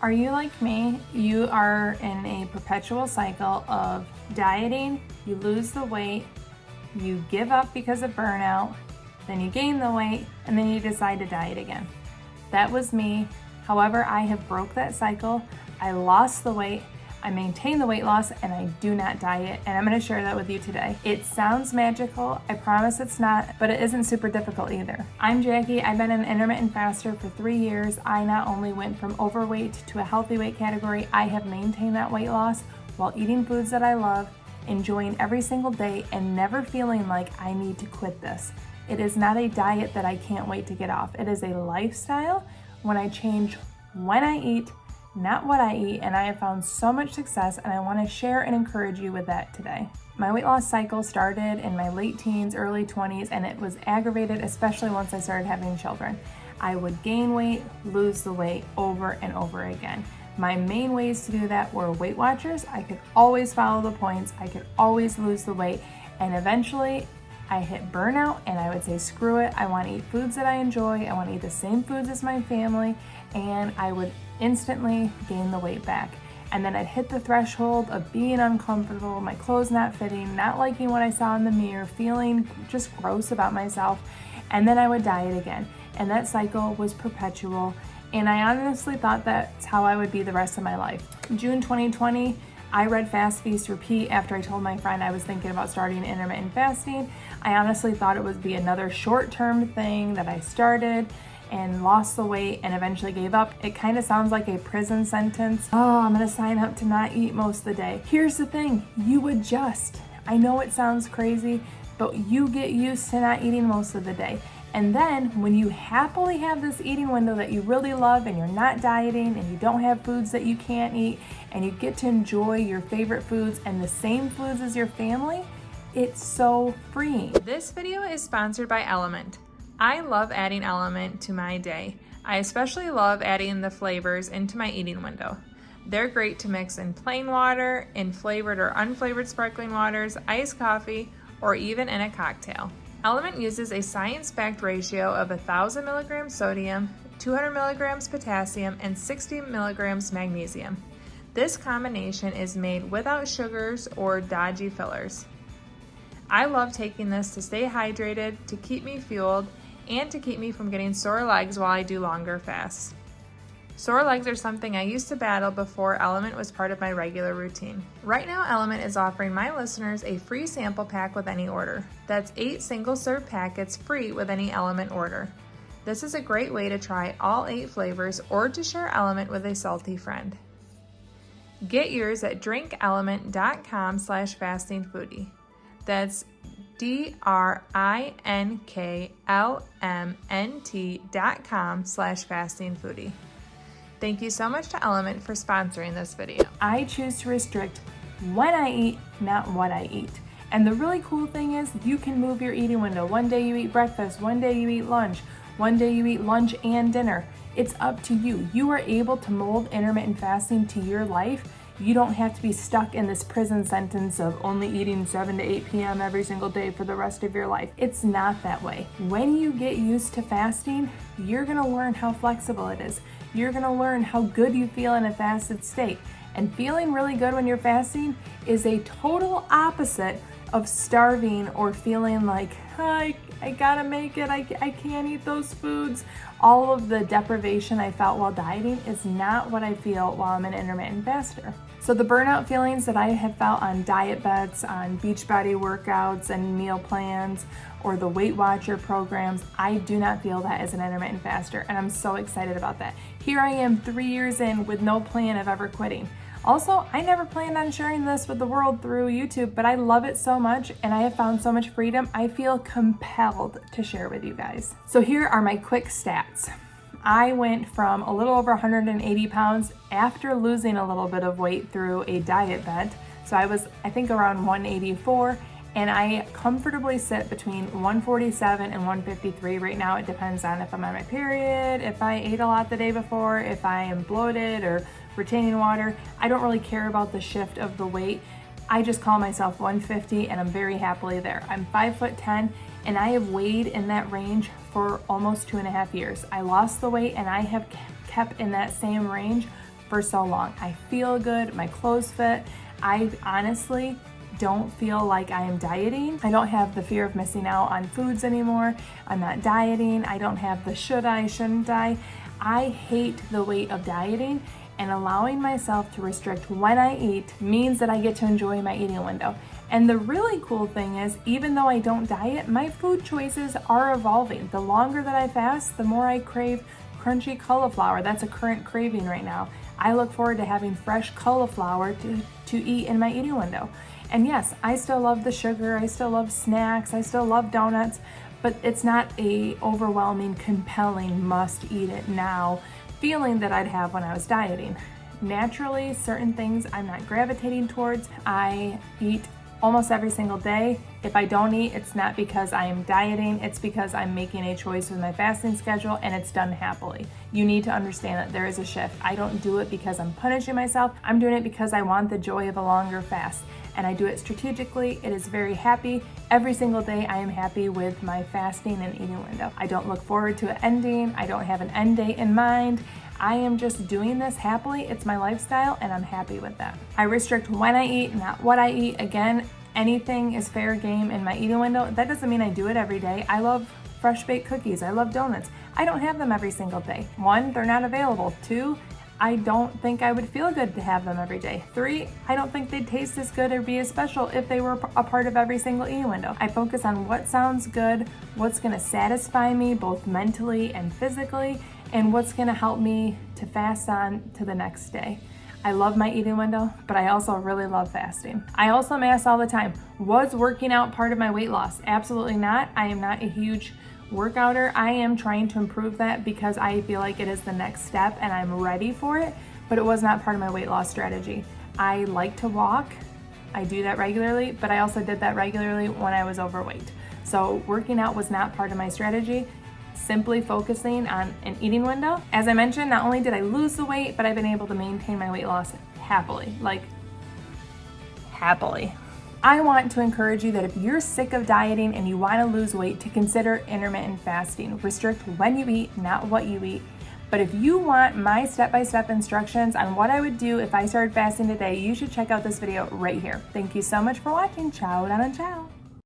Are you like me? You are in a perpetual cycle of dieting, you lose the weight, you give up because of burnout, then you gain the weight, and then you decide to diet again. That was me. However, I have broke that cycle. I lost the weight, I maintain the weight loss, and I do not diet, and I'm going to share that with you today. It sounds magical, I promise it's not, but it isn't super difficult either. I'm Jackie. I've been an intermittent faster for 3 years. I not only went from overweight to a healthy weight category, I have maintained that weight loss while eating foods that I love, enjoying every single day, and never feeling like I need to quit this. It is not a diet that I can't wait to get off. It is a lifestyle when I change when I eat, not what I eat, and I have found so much success, and I want to share and encourage you with that today. My weight loss cycle started in my late teens, early 20s, and it was aggravated, especially once I started having children. I would gain weight, lose the weight over and over again. My main ways to do that were Weight Watchers. I could always follow the points, I could always lose the weight, and eventually I hit burnout and I would say, screw it, I want to eat foods that I enjoy, I want to eat the same foods as my family, and I would instantly gain the weight back. And then I'd hit the threshold of being uncomfortable, my clothes not fitting, not liking what I saw in the mirror, feeling just gross about myself, and then I would diet again. And that cycle was perpetual, and I honestly thought that's how I would be the rest of my life. June 2020, I read Fast, Feast, Repeat after I told my friend I was thinking about starting intermittent fasting. I honestly thought it would be another short-term thing that I started and lost the weight and eventually gave up. It kind of sounds like a prison sentence. Oh, I'm gonna sign up to not eat most of the day. Here's the thing, you adjust. I know it sounds crazy, but you get used to not eating most of the day. And then when you happily have this eating window that you really love and you're not dieting and you don't have foods that you can't eat and you get to enjoy your favorite foods and the same foods as your family, it's so freeing. This video is sponsored by Element. I love adding Element to my day. I especially love adding the flavors into my eating window. They're great to mix in plain water, in flavored or unflavored sparkling waters, iced coffee, or even in a cocktail. Element uses a science-backed ratio of 1,000 milligrams sodium, 200 milligrams potassium, and 60 milligrams magnesium. This combination is made without sugars or dodgy fillers. I love taking this to stay hydrated, to keep me fueled, and to keep me from getting sore legs while I do longer fasts. Sore legs are something I used to battle before Element was part of my regular routine. Right now, Element is offering my listeners a free sample pack with any order. That's 8 single-serve packets free with any Element order. This is a great way to try all 8 flavors or to share Element with a salty friend. Get yours at drinkelement.com/fastingfoodie. That's drinklmnt.com/fastingfoodie. Thank you so much to Element for sponsoring this video. I choose to restrict when I eat, not what I eat. And the really cool thing is you can move your eating window. One day you eat breakfast, one day you eat lunch, one day you eat lunch and dinner. It's up to you. You are able to mold intermittent fasting to your life. You don't have to be stuck in this prison sentence of only eating 7 to 8 p.m. every single day for the rest of your life. It's not that way. When you get used to fasting, you're gonna learn how flexible it is. You're gonna learn how good you feel in a fasted state. And feeling really good when you're fasting is a total opposite of starving or feeling like, I gotta make it, I can't eat those foods. All of the deprivation I felt while dieting is not what I feel while I'm an intermittent faster. So the burnout feelings that I have felt on diet bets, on Beachbody workouts and meal plans, or the Weight Watcher programs, I do not feel that as an intermittent faster, and I'm so excited about that. Here I am 3 years in with no plan of ever quitting. Also, I never planned on sharing this with the world through YouTube, but I love it so much and I have found so much freedom, I feel compelled to share with you guys. So here are my quick stats. I went from a little over 180 pounds after losing a little bit of weight through a diet bet. So I was, I think, around 184, and I comfortably sit between 147 and 153 right now. It depends on if I'm on my period, if I ate a lot the day before, if I am bloated or retaining water. I don't really care about the shift of the weight. I just call myself 150 and I'm very happily there. I'm 5'10" and I have weighed in that range for almost 2.5 years. I lost the weight and I have kept in that same range for so long. I feel good, my clothes fit. I honestly don't feel like I am dieting. I don't have the fear of missing out on foods anymore. I'm not dieting. I don't have the should I, shouldn't I. I hate the weight of dieting, and allowing myself to restrict when I eat means that I get to enjoy my eating window. And the really cool thing is, even though I don't diet, my food choices are evolving. The longer that I fast, the more I crave crunchy cauliflower. That's a current craving right now. I look forward to having fresh cauliflower to eat in my eating window. And yes, I still love the sugar, I still love snacks, I still love donuts, but it's not a overwhelming, compelling must eat it now feeling that I'd have when I was dieting. Naturally, certain things I'm not gravitating towards. I eat almost every single day. If I don't eat, it's not because I am dieting, it's because I'm making a choice with my fasting schedule, and it's done happily. You need to understand that there is a shift. I don't do it because I'm punishing myself. I'm doing it because I want the joy of a longer fast, and I do it strategically. It is very happy. Every single day I am happy with my fasting and eating window. I don't look forward to it ending. I don't have an end date in mind. I am just doing this happily. It's my lifestyle, and I'm happy with that. I restrict when I eat, not what I eat. Again, anything is fair game in my eating window. That doesn't mean I do it every day. I love fresh baked cookies. I love donuts. I don't have them every single day. 1, they're not available. 2, I don't think I would feel good to have them every day. 3, I don't think they'd taste as good or be as special if they were a part of every single eating window. I focus on what sounds good, what's gonna satisfy me both mentally and physically, and what's gonna help me to fast on to the next day. I love my eating window, but I also really love fasting. I also am asked all the time, was working out part of my weight loss? Absolutely not. I am not a huge workouter. I am trying to improve that because I feel like it is the next step and I'm ready for it, but it was not part of my weight loss strategy. I like to walk. I do that regularly, but I also did that regularly when I was overweight. So working out was not part of my strategy. Simply focusing on an eating window. As I mentioned, not only did I lose the weight, but I've been able to maintain my weight loss happily, like happily. I want to encourage you that if you're sick of dieting and you want to lose weight, to consider intermittent fasting. Restrict when you eat, not what you eat. But if you want my step-by-step instructions on what I would do if I started fasting today, you should check out this video right here. Thank you so much for watching. Ciao, down and ciao.